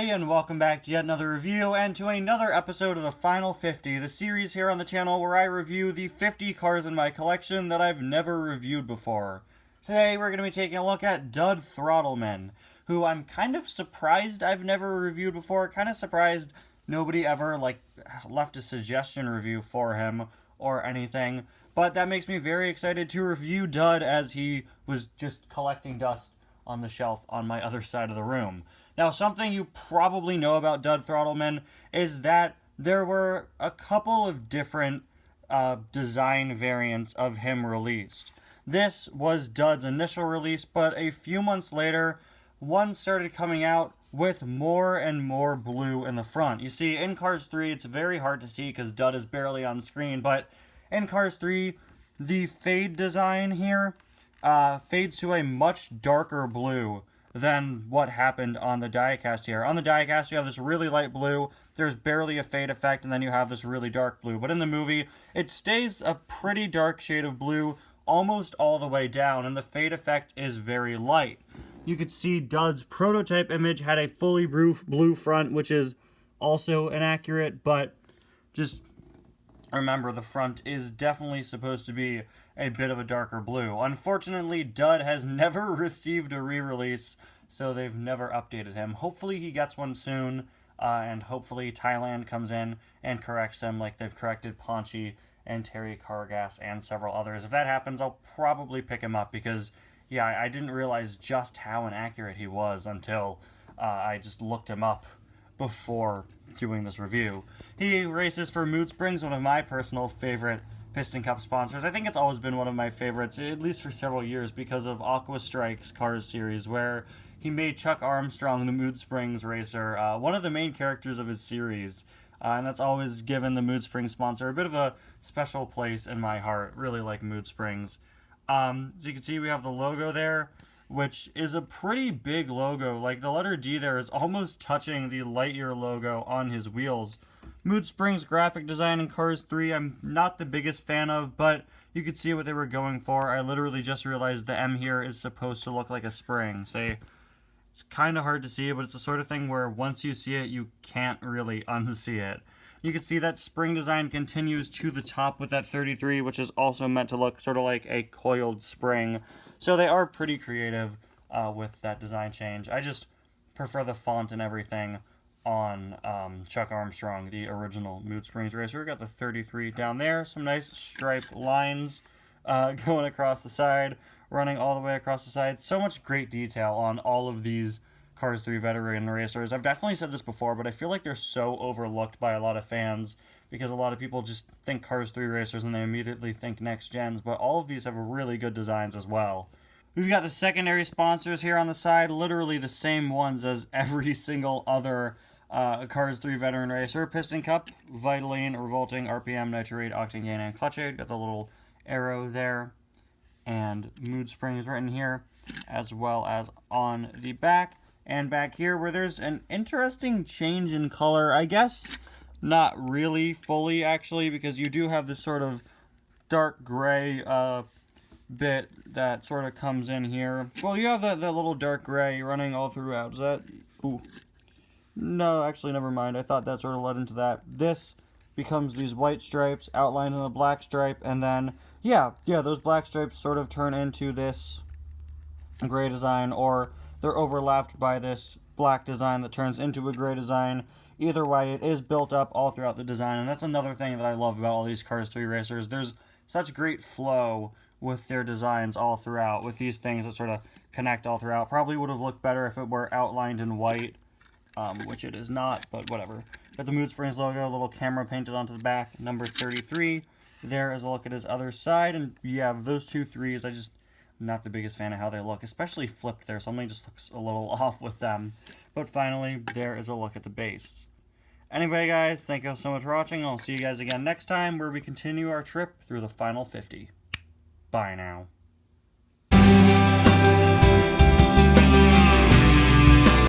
everybody, and welcome back to yet another review and to another episode of the Final 50, the series here on the channel where I review the 50 cars in my collection that I've never reviewed before. Today we're going to be taking a look at Dud Throttleman, who I'm kind of surprised I've never reviewed before, kind of surprised nobody ever left a suggestion review for him or anything, but that makes me very excited to review Dud as he was just collecting dust on the shelf on my other side of the room. Now, something you probably know about Dud Throttleman is that there were a couple of different design variants of him released. This was Dud's initial release, but a few months later, one started coming out with more and more blue in the front. You see, in Cars 3, it's very hard to see because Dud is barely on screen, but in Cars 3, the fade design here fades to a much darker blue than what happened on the diecast here. On the diecast, you have this really light blue, there's barely a fade effect, and then you have this really dark blue. But in the movie, it stays a pretty dark shade of blue almost all the way down, and the fade effect is very light. You could see Dud's prototype image had a fully blue front, which is also inaccurate, but just remember, the front is definitely supposed to be a bit of a darker blue. Unfortunately, Dud has never received a re-release, so they've never updated him. Hopefully he gets one soon, and hopefully Thailand comes in and corrects him like they've corrected Ponchi and Terry Cargas and several others. If that happens, I'll probably pick him up because, yeah, I didn't realize just how inaccurate he was until I just looked him up before doing this review. He races for Mood Springs, one of my personal favorite Piston Cup sponsors. I think it's always been one of my favorites, at least for several years, because of Aqua Strike's Cars series, where he made Chuck Armstrong, the Mood Springs racer, one of the main characters of his series. And that's always given the Mood Springs sponsor a bit of a special place in my heart. Really like Mood Springs. As you can see, we have the logo there, which is a pretty big logo. Like, the letter D there is almost touching the Lightyear logo on his wheels. Mood Springs graphic design in Cars 3 I'm not the biggest fan of, but you could see what they were going for. I literally just realized the M here is supposed to look like a spring. It's kind of hard to see, but it's the sort of thing where once you see it, you can't really unsee it. You can see that spring design continues to the top with that 33, which is also meant to look sort of like a coiled spring. So they are pretty creative with that design change. I just prefer the font and everything on Chuck Armstrong, the original Mood Springs racer. We got the 33 down there, some nice striped lines going across the side, running all the way across the side. So much great detail on all of these Cars 3 veteran racers. I've definitely said this before, but I feel like they're so overlooked by a lot of fans because a lot of people just think Cars 3 racers and they immediately think next gens, but all of these have really good designs as well. We've got the secondary sponsors here on the side, literally the same ones as every single other Cars 3 veteran racer. Piston Cup, Vitaline, Revolting, RPM, Nitrate, Octane Gain, and Clutch Aid. Got the little arrow there. And Mood Springs written here, as well as on the back. And back here where there's an interesting change in color. I guess not really fully, actually, because you do have this sort of dark gray bit that sort of comes in here. Well, you have the little dark gray running all throughout. Is that... Ooh. No, actually, never mind. I thought that sort of led into that. This becomes these white stripes outlined in a black stripe, and then, yeah, those black stripes sort of turn into this gray design, or they're overlapped by this black design that turns into a gray design. Either way, it is built up all throughout the design, and that's another thing that I love about all these Cars 3 racers. There's such great flow with their designs all throughout, with these things that sort of connect all throughout. Probably would have looked better if it were outlined in white, which it is not, but whatever. Got the Mood Springs logo, a little camera painted onto the back, number 33. There is a look at his other side, and yeah, those two threes, I'm not the biggest fan of how they look, especially flipped there. Something just looks a little off with them. But finally, there is a look at the base. Anyway, guys, thank you so much for watching. I'll see you guys again next time, where we continue our trip through the Final 50. Bye now.